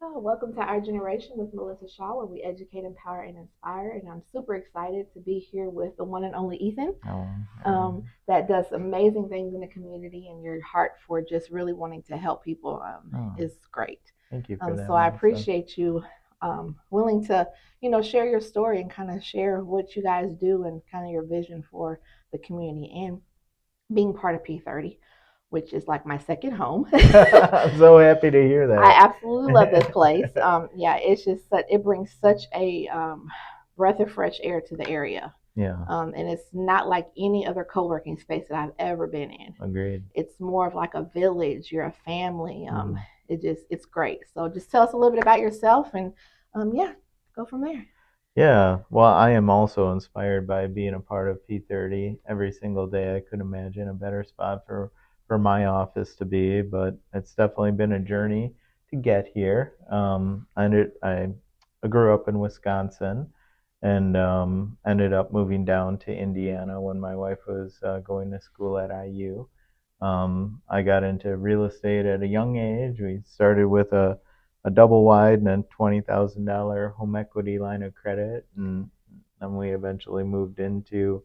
Oh, welcome to Our Generation with Melissa Shaw, where we educate, empower, and inspire. And I'm super excited to be here with the one and only Ethan, Oh, that does amazing things in the community, and your heart for just really wanting to help people oh, is great. thank you for So that, I Melissa. appreciate you willing to, share your story and kind of share what you guys do and kind of your vision for the community and being part of P30, which is like my second home. I'm so happy to hear I that. absolutely love this place. Yeah, it's just it brings such a breath of fresh air to the area, Yeah, and it's not like any other co-working space that I've ever been in. agreed. It's more of like a village. You're a family. Mhm. It's great. So just tell us a little bit about yourself, and yeah, go from there. Yeah, well, I am also inspired by being a part of P30 every single day. I couldn't imagine a better spot for my office to be, but it's definitely been a journey to get here. I grew up in Wisconsin and ended up moving down to Indiana when my wife was going to school at IU. I got into real estate at a young age. We started with a double wide and a $20,000 home equity line of credit, and then we eventually moved into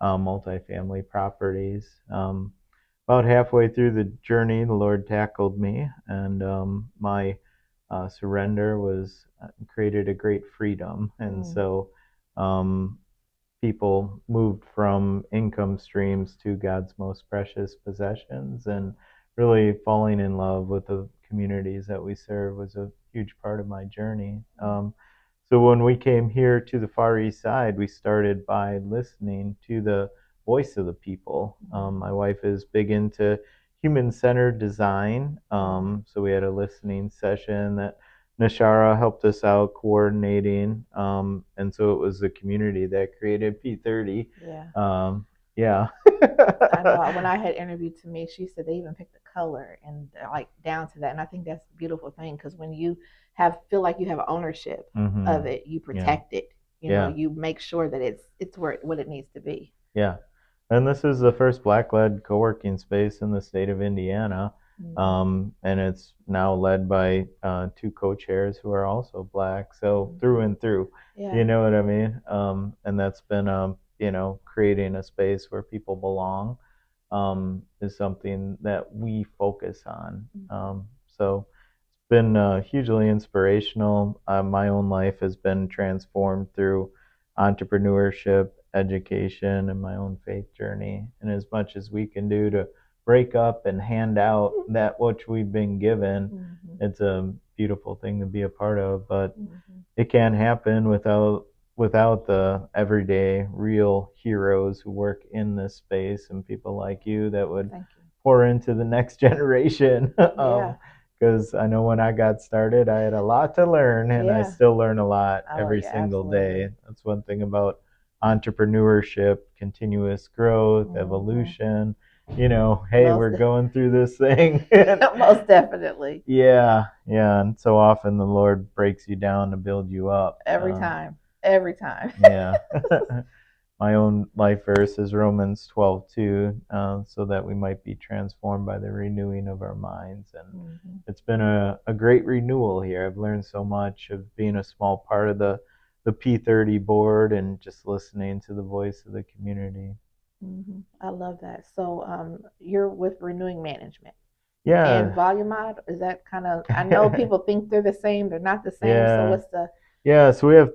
multifamily properties. About halfway through the journey, the Lord tackled me, and my surrender was created a great freedom, and Mm. so um, people moved from income streams to God's most precious possessions, and really falling in love with the communities that we serve was a huge part of my journey. So when we came here to the Far East Side, we started by listening to the voice of the people. My wife is big into human-centered design, so we had a listening session that Nashara helped us out coordinating, and so it was the community that created P30. Yeah. Yeah. I know when I had interviewed to me, she said they even picked the color and like down to that. And I think that's a beautiful thing because when you have feel like you have ownership of Hmm. it, you Yeah. protect it. Yeah. You make sure that it's where what it needs to be. Yeah. And this is the first black-led co-working space in the state of Indiana. Mm-hmm. And it's now led by two co-chairs who are also black. So through Mm-hmm. and through, you Yeah. know what I mean? And that's been, creating a space where people belong, is something that we focus on. Mm-hmm. So it's been hugely inspirational. My own life has been transformed through entrepreneurship, education, and my own faith journey. And as much as we can do to break up and hand out that which we've been given, Mm-hmm. it's a beautiful thing to be a part of. But Mm-hmm. it can't happen without the everyday real heroes who work in this space and people like you that would Thank you. pour into the next generation. Yeah. Because I know when I got started, I had a lot to learn, and I Yeah. still learn a lot Oh every yeah, single day. absolutely. That's one thing about entrepreneurship, continuous growth, Mm-hmm. evolution. Hey, Most we're going through this thing. most definitely. Yeah, yeah. And so often the Lord breaks you down to build you up. Every time. Every time. Yeah. My own life verse is Romans 12:2, so that we might be transformed by the renewing of our minds. And Mm-hmm. it's been a great renewal here. I've learned so much of being a small part of the P30 board and just listening to the voice of the community. I love that. So, you're with Renewing Management and Yeah. Volume Mod. Is that kind of? I know people think they're the same. They're not the same. So, Yeah. what's the? Yeah, so we have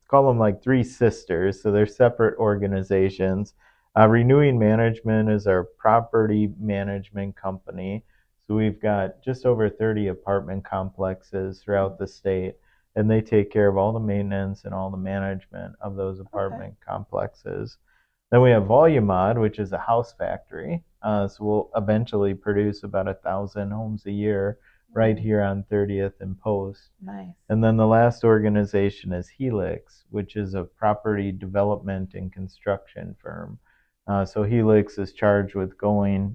call them like three sisters, so they're separate organizations. Renewing Management is our property management company. So we've got just over 30 apartment complexes throughout the state, and they take care of all the maintenance and all the management of those Okay. apartment complexes. Then we have Volumod, which is a house factory. So we'll eventually produce about 1,000 homes a year right Mm, here on 30th and Post. nice. And then the last organization is Helix, which is a property development and construction firm. So Helix is charged with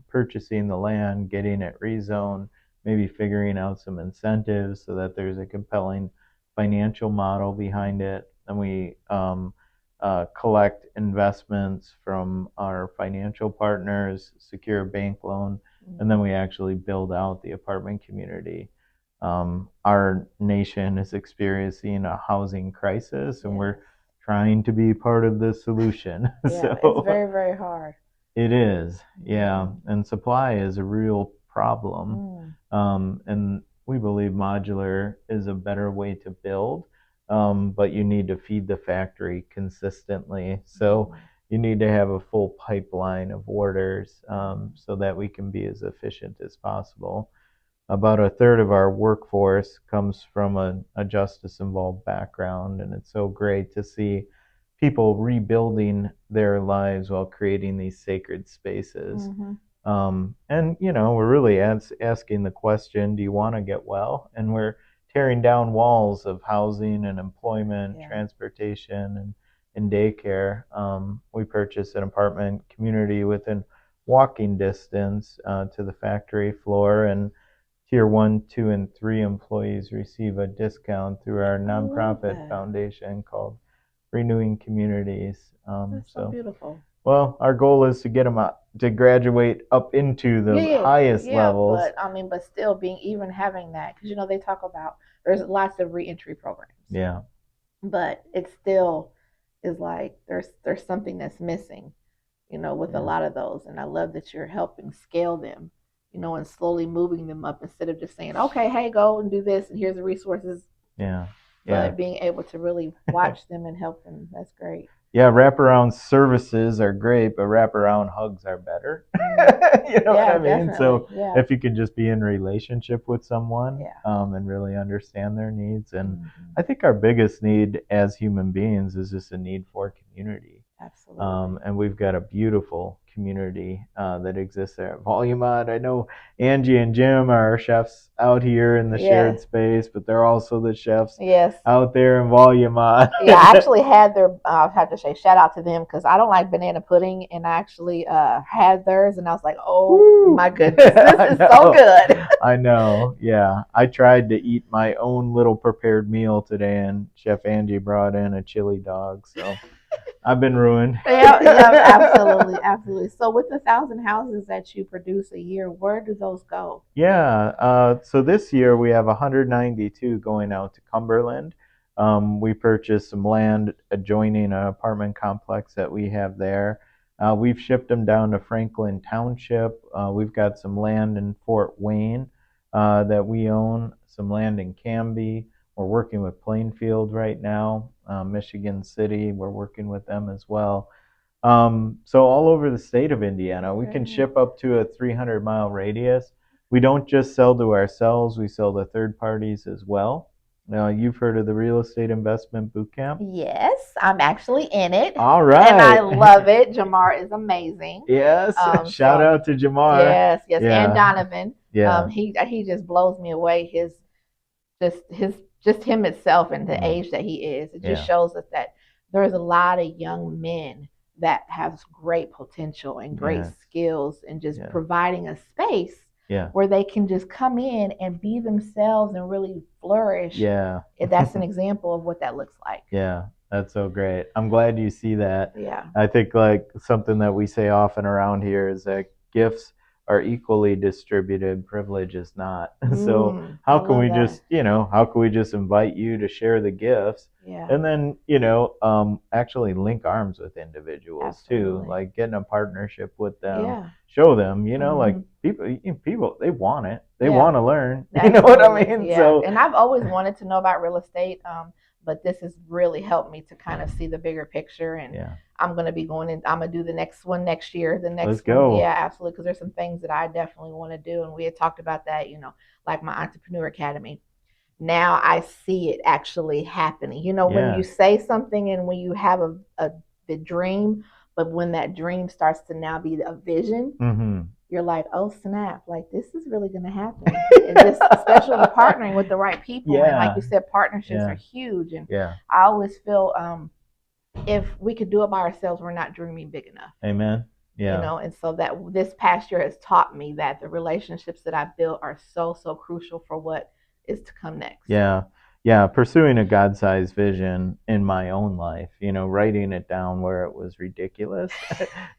purchasing the land, getting it rezoned, maybe figuring out some incentives so that there's a compelling financial model behind it. And we collect investments from our financial partners, secure a bank loan, and then Mm-hmm. we actually build out the apartment community. Our nation is experiencing a housing crisis, and Yes. we're trying to be part of the solution. Yeah, it's So very, very hard. it is, yeah, Yeah. and supply is a real problem. Mm. And we believe modular is a better way to build, but you need to feed the factory consistently. So Mm. you need to have a full pipeline of orders, Mm. so that we can be as efficient as possible. About a third of our workforce comes from a justice involved background, and it's so great to see people rebuilding their lives while creating these sacred spaces. Mm-hmm. And we're really asking the question, do you want to get well? And we're tearing down walls of housing and employment, Yeah. transportation, and daycare. We purchased an apartment community within walking distance to the factory floor, and tier one, two, and three employees receive a discount through our I love nonprofit that. foundation called Renewing Communities. That's so beautiful. Well, our goal is to get them out, to graduate up into Yeah, the yeah, highest yeah. levels. But I mean, but still being even having that because they talk about there's lots of reentry programs, Yeah, but it still is like there's something that's missing, with a yeah, lot of those. And I love that you're helping scale them, and slowly moving them up instead of just saying, okay, hey, go and do this, and here's the resources, yeah, yeah. but being able to really watch them and help them. That's great. Yeah, wraparound services are great, but wraparound hugs are better. Mm. You know what Yeah, I mean? definitely. So Yeah, if you could just be in relationship with someone, yeah. and really understand their needs. And Hmm. I think our biggest need as human beings is just a need for community. Absolutely. And we've got a beautiful community that exists there at Volumont. I know Angie and Jim are our chefs out here in the Yeah. shared space, but they're also the chefs Yes. out there in Volumont. Yeah, I actually had their. I have to say shout out to them because I don't like banana pudding, and I actually had theirs, and I was like, oh Woo! my goodness, this I is so know. good. I know. Yeah. I tried to eat my own little prepared meal today, and Chef Angie brought in a chili dog. So I've been ruined. Yeah, yeah, absolutely, absolutely. So with the 1,000 houses that you produce a year, where do those go? Yeah. So this year we have 192 going out to Cumberland. We purchased some land adjoining an apartment complex that we have there. We've shipped them down to Franklin Township. We've got some land in Fort Wayne that we own, some land in Canby. We're working with Plainfield right now, Michigan City. We're working with them as well. So all over the state of Indiana, we Okay, can yeah. ship up to a 300-mile radius. We don't just sell to ourselves; we sell to third parties as well. Now, you've heard of the Real Estate Investment Boot Camp. Yes, I'm actually in it, All and I right. love it. Jamar is amazing. Yes. Shout So out to Jamar. yes, yes, and Yeah. Donovan. Yeah. He just blows me away. Just him itself and the Mm, age that he is. It just yeah. shows us that there's a lot of young men that have great potential and great Yeah. skills, and just Yeah. providing a space Yeah. where they can just come in and be themselves and really flourish. Yeah. That's an example of what that looks like. Yeah, that's so great. I'm glad you see that. Yeah. I think like something that we say often around here is that gifts are equally distributed, privilege is not. So I how can love we that. just, how can we just invite you to share the gifts Yeah, and then, actually link arms with individuals too, absolutely. like getting a partnership with them, Yeah. show them, like Hmm. people they want it. They Yeah. want to learn. You know what I Absolutely. mean? Yeah. So And I've always wanted to know about real estate. But this has really helped me to kind of see the bigger picture. And yeah, I'm going to be going in, I'm going to do the next one next year, the let's next one. go. Yeah, absolutely. Because there's some things that I definitely want to do. And we had talked about that, like my Entrepreneur Academy. Now I see it actually happening. When you Yeah. say something and when you have the dream, but when that dream starts to now be a vision, Mm-hmm. you're like, oh snap, like this is really going to happen. And just especially partnering with the right people. And like Yeah. you said, partnerships are Yeah. huge. And Yeah. I always feel if we could do it by ourselves, we're not dreaming big enough. Amen. Yeah. And so that this past year has taught me that the relationships that I built are so, so crucial for what is to come next. Yeah. Yeah. Pursuing a God sized vision in my own life, writing it down where it was ridiculous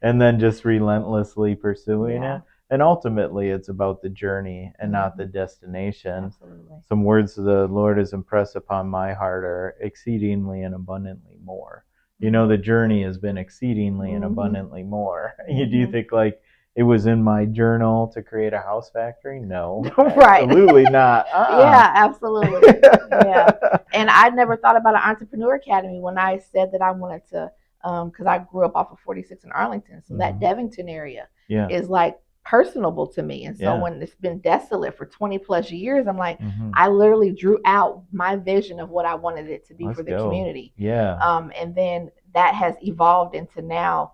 and then just relentlessly pursuing Yeah. it. And ultimately, it's about the journey and not the Hmm. destination. Absolutely. Some words the Lord has impressed upon my heart are exceedingly and abundantly more. You know, the journey has been exceedingly and Mm-hmm. abundantly more. You do Hmm. think like it was in my journal to create a house factory? No, Right. absolutely not. Yeah, absolutely. Yeah. And I never thought about an entrepreneur academy when I said that I wanted to, because I grew up off of 46 in Arlington. So that Mm-hmm. Devington area Yeah, is like personable to me. And so yeah. when it's been desolate for 20 plus years, I'm like, Mm-hmm. I literally drew out my vision of what I wanted it to be Let's for the go. community. Yeah. And then that has evolved into now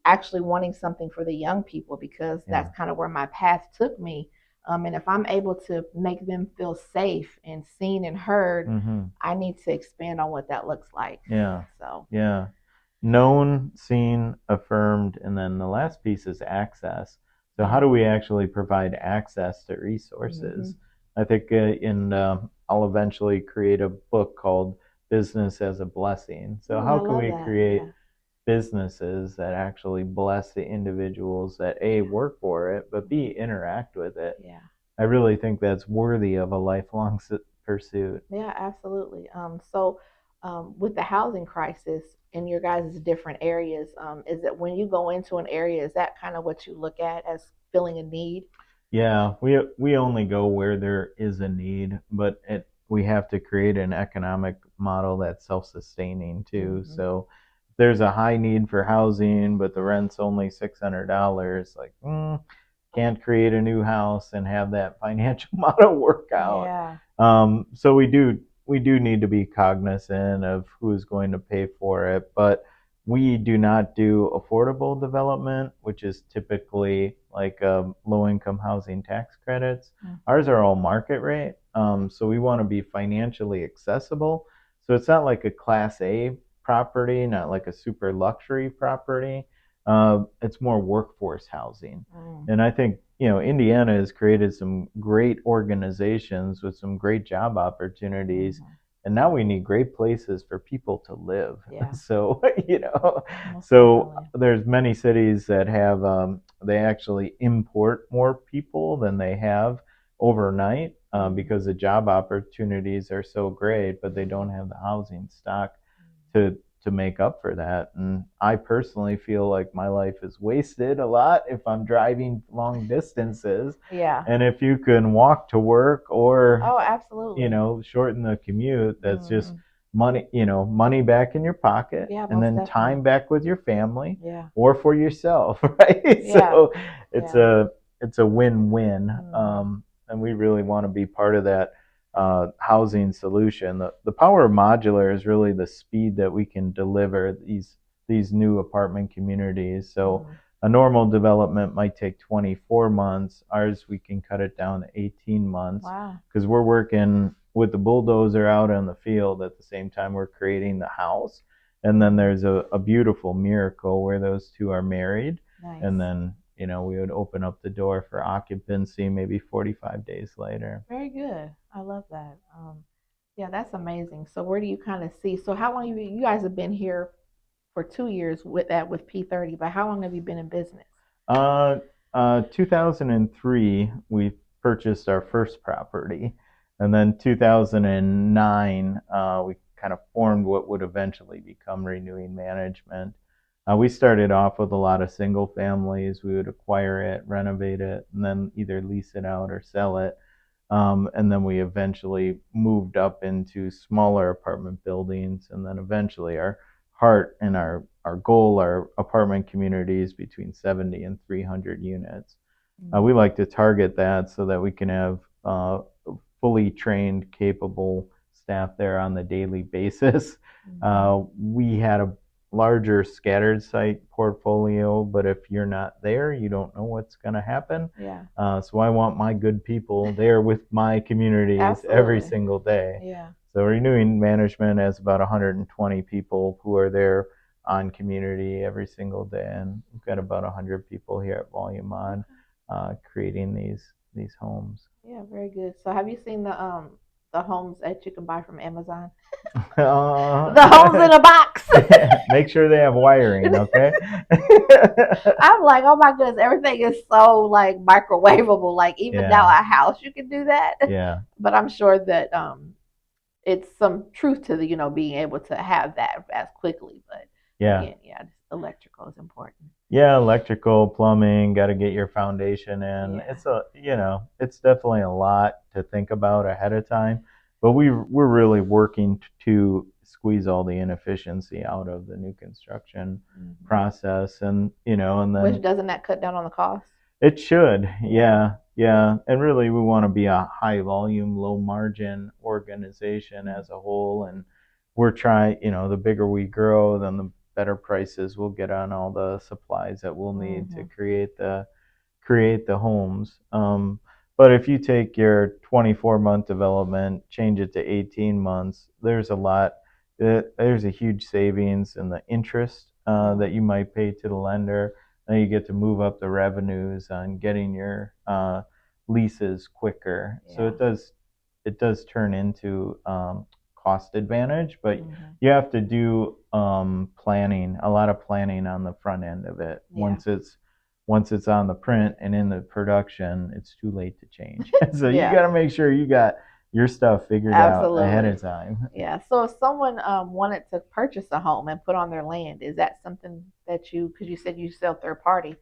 actually wanting something for the young people because Yeah. that's kind of where my path took me. And if I'm able to make them feel safe and seen and heard, Mm-hmm. I need to expand on what that looks like. Yeah. So, Yeah. Known, seen, affirmed, and then the last piece is access. So how yeah. do we actually provide access to Mm-hmm. resources? I think in I'll eventually create a book called Business as a Blessing. So Ooh, I how can love we that. create Yeah. businesses that actually bless the individuals that A, Yeah. work for it, but B, Mm-hmm. interact with it? Yeah. I really think that's worthy of a lifelong pursuit. Yeah, absolutely. With the housing crisis in your guys' different areas, is it when you go into an area, is that kind of what you look at as filling a need? Yeah, we only go where there is a need, but we have to create an economic model that's self-sustaining too. Mm-hmm. So if there's a high need for housing, but the rent's only $600. Like, can't create a new house and have that financial model work out. Yeah. So we do need to be cognizant of who's going to pay for it, but we do not do affordable development, which is typically like low income housing tax credits. Mm-hmm. Ours are all market rate. So we want to be financially accessible. So it's not like a class A property, not like a super luxury property. It's more workforce housing. Mm. And I think, Indiana has created some great organizations with some great job opportunities, Mm-hmm. and now we need great places for people to live. Yeah, So, most so definitely. there's many cities that have they actually import more people than they have overnight, Mm-hmm. because the job opportunities are so great, but they Mm-hmm. don't have the housing stock to make up for that. And I personally feel like my life is wasted a lot if I'm driving long distances. Yeah. And if you can walk to work or Oh, absolutely. shorten the commute, that's just Mm-hmm. money back in your pocket, Yeah, and most then definitely. time back with your family Yeah. or for yourself, right? Yeah. So it's Yeah. a win-win. Mm-hmm. And we really want to be part of that housing solution. The power of modular is really the speed that we can deliver these new apartment communities. So Mm-hmm. a normal development might take 24 months. Ours, we can cut it down to 18 months Wow. because we're working with the bulldozer out on the field at the same time we're creating the house. And then Mm-hmm. there's a beautiful miracle where those two are married. And Nice. then, we would open up the door for occupancy maybe 45 days later. Very good. I love that. Yeah, that's amazing. So where do you kind of see? So how long you guys have been here for 2 years with that with P30, but how long have you been in business? Uh, 2003, we purchased our first property. And then 2009, we kind of formed what would eventually become Renewing Management. We started off with a lot of single families. We would acquire it, renovate it, and then either lease it out or sell it. And then we eventually moved up into smaller apartment buildings. And then eventually our heart and our goal are apartment communities between 70 and 300 units. We Mm-hmm. like to target that so that we can have fully trained, capable staff there on the daily basis. Mm-hmm. We had a larger scattered site portfolio, but if you're not there, you don't know what's going to happen. Yeah, So I want my good people there with my communities every absolutely. single day. Yeah. So Renewing Management has about 120 people who are there on community every single day, and we've got about 100 people here at Volume On Okay. creating these homes. Yeah, very good. So have you seen the the homes that you can buy from Amazon. Uh, The homes in a box. make sure they have wiring, okay? I'm like, oh my goodness, everything is so like microwavable. Like even now, Yeah, a house you can do that. yeah, But I'm sure that it's some truth to the being able to have that as quickly. But yeah. again, yeah, electrical is important. Yeah, electrical, plumbing, got to get your foundation in. Yeah. It's definitely a lot to think about ahead of time, but we're really working to squeeze all the inefficiency out of the new construction Mm-hmm. process, and Which then doesn't that cut down on the cost? it should. Yeah. Yeah, yeah. And really, we want to be a high volume, low margin organization Mm-hmm. as a whole. And we're trying, the bigger we grow, then the better prices we'll get on all the supplies that we'll need to Mm-hmm. create the homes. But if you take your 24-month development, change it to 18 months, there's a lot. There's a huge savings in the interest that you might pay to the lender. Then you get to move up the revenues on getting your leases quicker. So Yeah. it does turn into cost advantage, but Mm-hmm. you have to do planning, a lot of planning on the front end of it. Yeah. Once it's on the print and in the production, it's too late to change. So you Yeah. got to make sure you got your stuff figured out ahead Absolutely. of time. Yeah. So if someone wanted to purchase a home and put on their land, is that something that because you said you sell third party,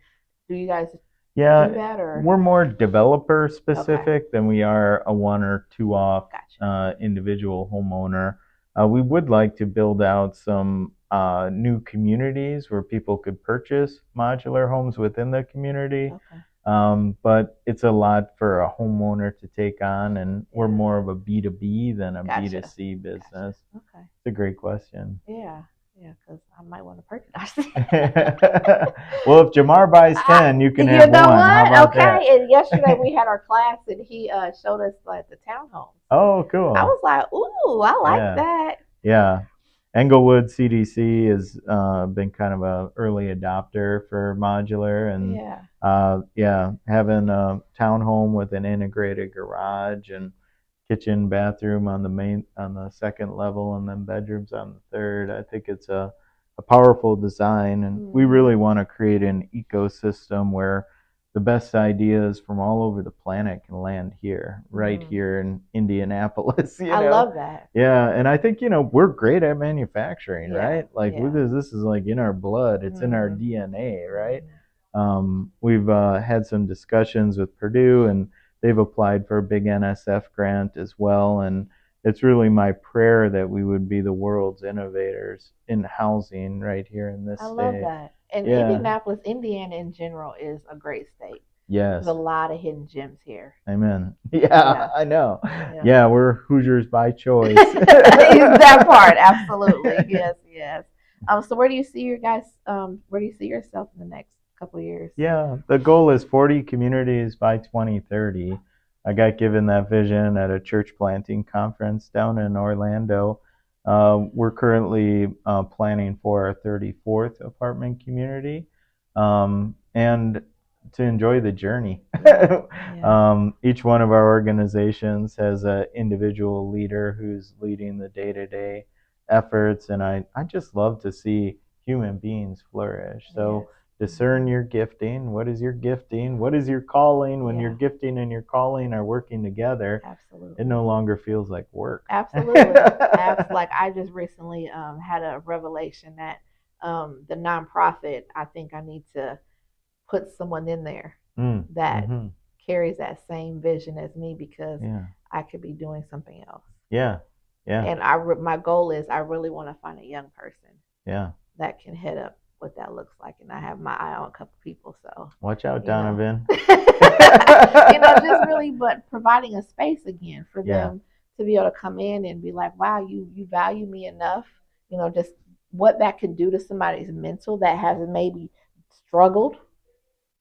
do you guys do Yeah, that or? we're more developer Okay. specific than we are a one or two off Gotcha. individual homeowner. We would like to build out some new communities where people could purchase modular homes within the community. Okay. But it's a lot for a homeowner to take on, and we're Yeah. more of a B2B than a Gotcha. B2C Gotcha. business. Okay. It's a great question. Yeah. Yeah. Because I might want to purchase. Well, if Jamar buys 10, you can You have know one. How what? about that? Okay. And yesterday we had our class and he showed us like the townhomes. Oh, I cool. was like, ooh, I like Yeah, that. yeah. Englewood CDC has been kind of a early adopter for modular, and Yeah. yeah, having a townhome with an integrated garage and kitchen, bathroom on the second level, and then bedrooms on the third. I think it's a powerful design, and we Mm-hmm. really want to create an ecosystem where the best ideas from all over the planet can land here, right Mm-hmm. here in Indianapolis. I love that. Yeah, and I think we're great at manufacturing, Yeah. right? Like Yeah. this is like in our blood, it's in our Mm-hmm. DNA, right? Mm-hmm. We've had some discussions with Purdue, and they've applied for a big NSF grant as well. And it's really my prayer that we would be the world's innovators in housing right here in this I love state. that. And Yeah. Indianapolis, Indiana in general is a great state. There's a Yes. lot of hidden gems here. Amen. Yeah, Yeah. I know. Yeah. Yeah, we're Hoosiers by choice. That part, absolutely. Yes, yes. So where do you see your guys where do you see yourself in the next couple of years? Yeah, the goal is 40 communities by 2030. I got given that vision at a church planting conference down in Orlando. We're currently planning for our 34th apartment community, and to enjoy the journey. Yeah. Yeah. Each one of our organizations has an individual leader who's leading the day to day efforts, and I just love to see human beings flourish. Yes. So discern Mhm. your gifting. What is your gifting? What is your calling? When your Yeah. gifting and your calling are working together, it Absolutely. no longer feels like work. Absolutely. Like I just recently had a revelation that the nonprofit, I think I need to put someone in there Mm, that mm-hmm. carries that same vision as me because Yeah, I could be doing something else. yeah, yeah, And my goal is I really want to find a young person yeah. that can head up what that looks like. And I have my eye on a couple people, so Watch out, you know, Donovan. just really, but providing a space again for Yeah, them to be able to come in and be like, wow, you value me enough, just what that can do to somebody's mental that has maybe struggled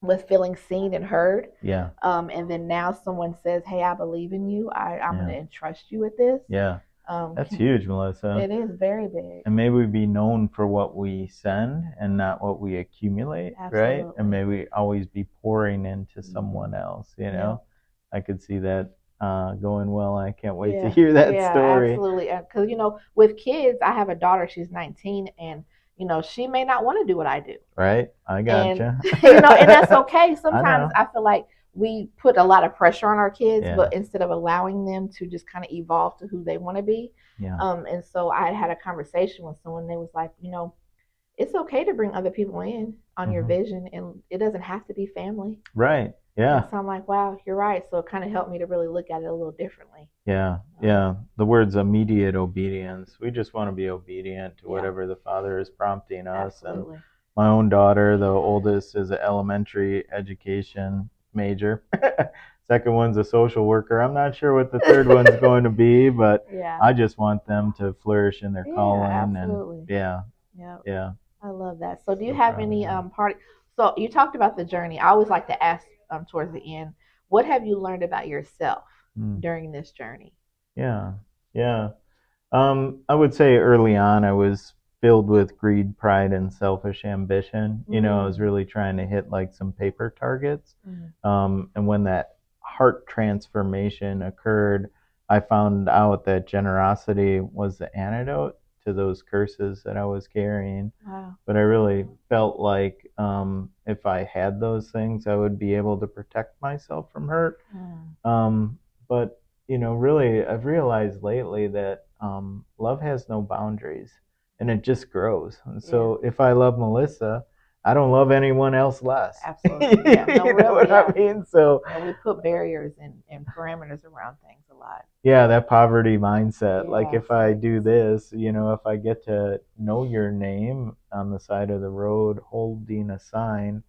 with feeling seen and heard. yeah, And then now someone says, hey, I believe in you. I'm going yeah, to entrust you with this. yeah. That's Can huge, Melissa. It is very big. And may we be known for what we send and not what we accumulate, right? And Absolutely. may we always be pouring into Mm-hmm. someone else, Yep. I could see that going well. I can't wait to Yeah, hear that yeah, story. absolutely. Because with kids, I have a daughter. She's 19, and she may not want to do what I do, Right? I and gotcha. and that's okay. I Sometimes know. I feel like we put a lot of pressure on our kids, Yeah. but instead of allowing them to just kind of evolve to who they want to be, Yeah. and so I had a conversation with someone. They was like, it's okay to bring other people in on your Hmm. vision, and it doesn't have to be family. Right. And Yeah. so I'm like, wow, you're right. So it kind of helped me to really look at it a little differently. Yeah. Um, Yeah. The word's immediate obedience. We just want to be obedient to yeah, whatever the Father is prompting us. And absolutely. my own daughter, the oldest, is an elementary education major. Second one's a social worker. I'm not sure what the third one's going to be, but Yeah, I just want them to flourish in their yeah, calling. And absolutely. yeah, Yeah, yeah, I love that. So do you so have proud of any them. party? So you talked about the journey. I always like to ask towards the end, what have you learned about yourself Mm, during this journey? yeah, yeah. I would say early on I was filled with greed, pride, and selfish ambition. I was Mm, really trying to hit like some paper targets. mm, And when that heart transformation occurred, I found out that generosity was the antidote to those curses that I was carrying. wow. But I really felt like if I had those things, I would be able to protect myself from hurt. Mm, But really, I've realized lately that love has no boundaries, and it just grows. And yeah, so, if I love Melissa, I don't love anyone else less. absolutely. Yeah, no, You know really, what I yeah. mean? So, Yeah, we put barriers and parameters around things a lot. yeah, that poverty mindset. Like, Yes, if I yes. do this, if I get to know your name on the side of the road holding a sign,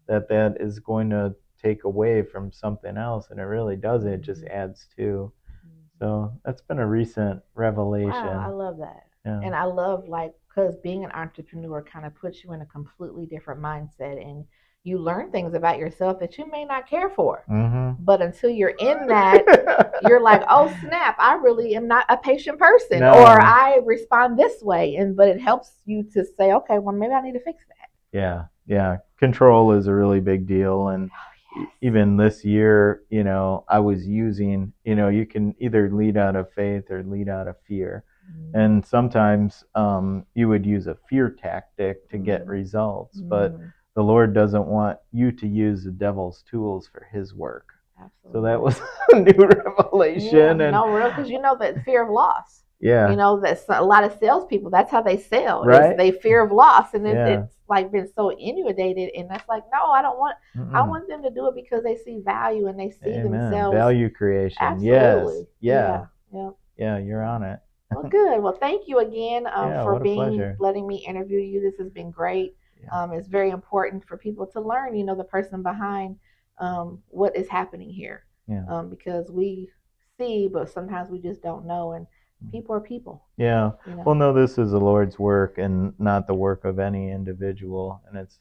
that is going to take away from something else, and it really doesn't. It just Hmm. adds to. Hmm. So that's been a recent Wow, I revelation. love that. Yeah. And I love like because being an entrepreneur kind of puts you in a completely different mindset and you learn things about yourself that you may not care for. Mm-hmm. But until you're in that, you're like, oh snap, I really am not a patient person or No. I respond this way. And but it helps you to say, okay, well maybe I need to fix that. Yeah. Yeah. Control is a really big deal. And Oh yes. even this year, I was using, you can either lead out of faith or lead out of fear. Mm-hmm. And sometimes you would use a fear tactic to get Mm-hmm. results, but Mm-hmm. the Lord doesn't want you to use the devil's tools for his work. So that Absolutely. was a new Yeah, revelation. And no, real, because that fear of loss. yeah, That's a lot of salespeople. That's how they sell. Is right? they fear of loss, and Yeah. it's like been so inundated, and that's like, no, I don't want. I Mm-mm. want them to do it because they see value and they see Amen. themselves. Value creation. Yes. Absolutely, Yeah. yeah, yeah. Yeah. You're So, on it. well, good. Well, thank you again Yeah. for What a being pleasure. letting me interview you. This has been great. Yeah. It's very important for people to learn, the person behind what is happening here, Yeah. because we see, but sometimes we just don't know, and people are people. Yeah. You Well, know. no, this is the Lord's work and not the work of any individual, and it's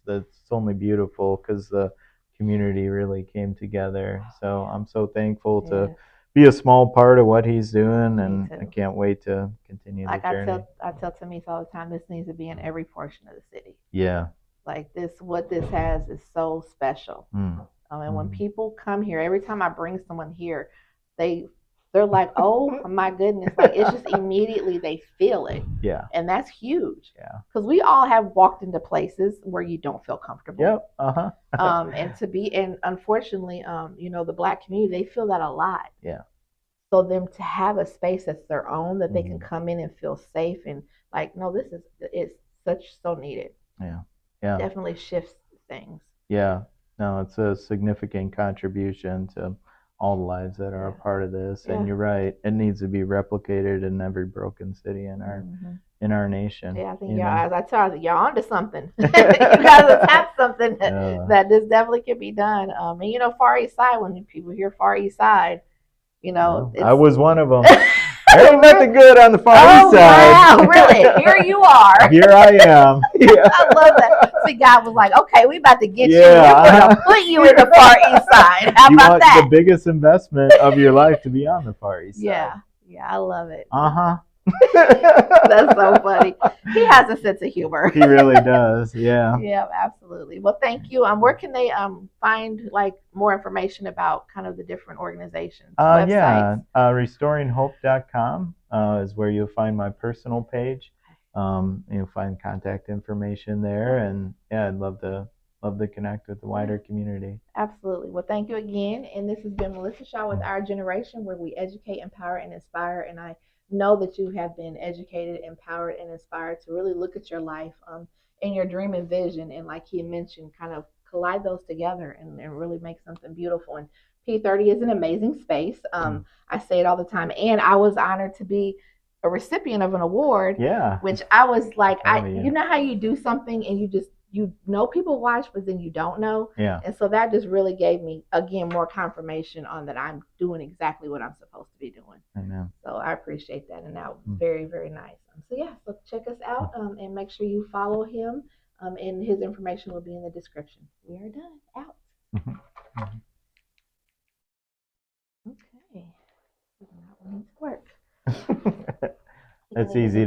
only beautiful because the community really came together. So Yeah. I'm so thankful to Yeah. be a small part of what He's doing, Me and I too. can't wait to continue the Like I journey. tell I tell Tamis all the time, this needs to be in every portion of the city. Yeah. Like what this has is so special. Mm. And when Mm. people come here, every time I bring someone here, they they're like, "Oh my goodness!" Like it's just immediately they feel it, Yeah. and that's huge. Yeah. Because we all have walked into places where you don't feel comfortable. Yep. Uh huh. And unfortunately, the black community they feel that a lot. Yeah. So them to have a space that's their own that they can Mm-hmm. come in and feel safe and like, no, this is it's such so needed. Yeah. Yeah. Definitely shifts things. Yeah. No, it's a significant contribution to all the lives that are a Yeah. part of this. And Yeah. you're right, it needs to be replicated in every broken city Mm-hmm. in our nation. Yeah, I think You y'all, know. as I tell you, y'all onto something. You guys have tapped something uh, that this definitely can be done. And Far East Side, when people hear Far East Side, well, I it's was one of them. There ain't nothing good on the Far oh East Side. wow, really? Here you are. Here I am. Yeah. I love that. See, God was like, okay, we about to get you. Yeah. We're gonna put you in the Far East Side. How You about want that? the biggest investment of your life to be on the Far East Side. Yeah, yeah, I love it. Uh huh. That's so funny. He has a sense of humor. He really does. Yeah. Yeah, absolutely. Well, thank you. Where can they find like more information about kind of the different organizations, websites? Yeah. Restoringhope.com is where you'll find my personal page. You'll find contact information there, and yeah, I'd love to connect with the wider community. Absolutely. Well, thank you again. And this has been Melissa Shaw with Our Generation, where we educate, empower, and inspire. And I know that you have been educated, empowered, and inspired to really look at your life and your dream and vision. And like he mentioned, kind of collide those together and really make something beautiful. And P30 is an amazing space. I say it all the time. And I was honored to be a recipient of an award, Yeah. which I was like, You. you know how you do something and you know people watch, but then you don't know. Yeah. And so that just really gave me, again, more confirmation on that I'm doing exactly what I'm supposed to be doing. Amen. So I appreciate that. And that was very, very nice. So, yeah, so check us out and make sure you follow him. And his information will be in the description. We are done. Out. Okay. That one needs to work. That's easy to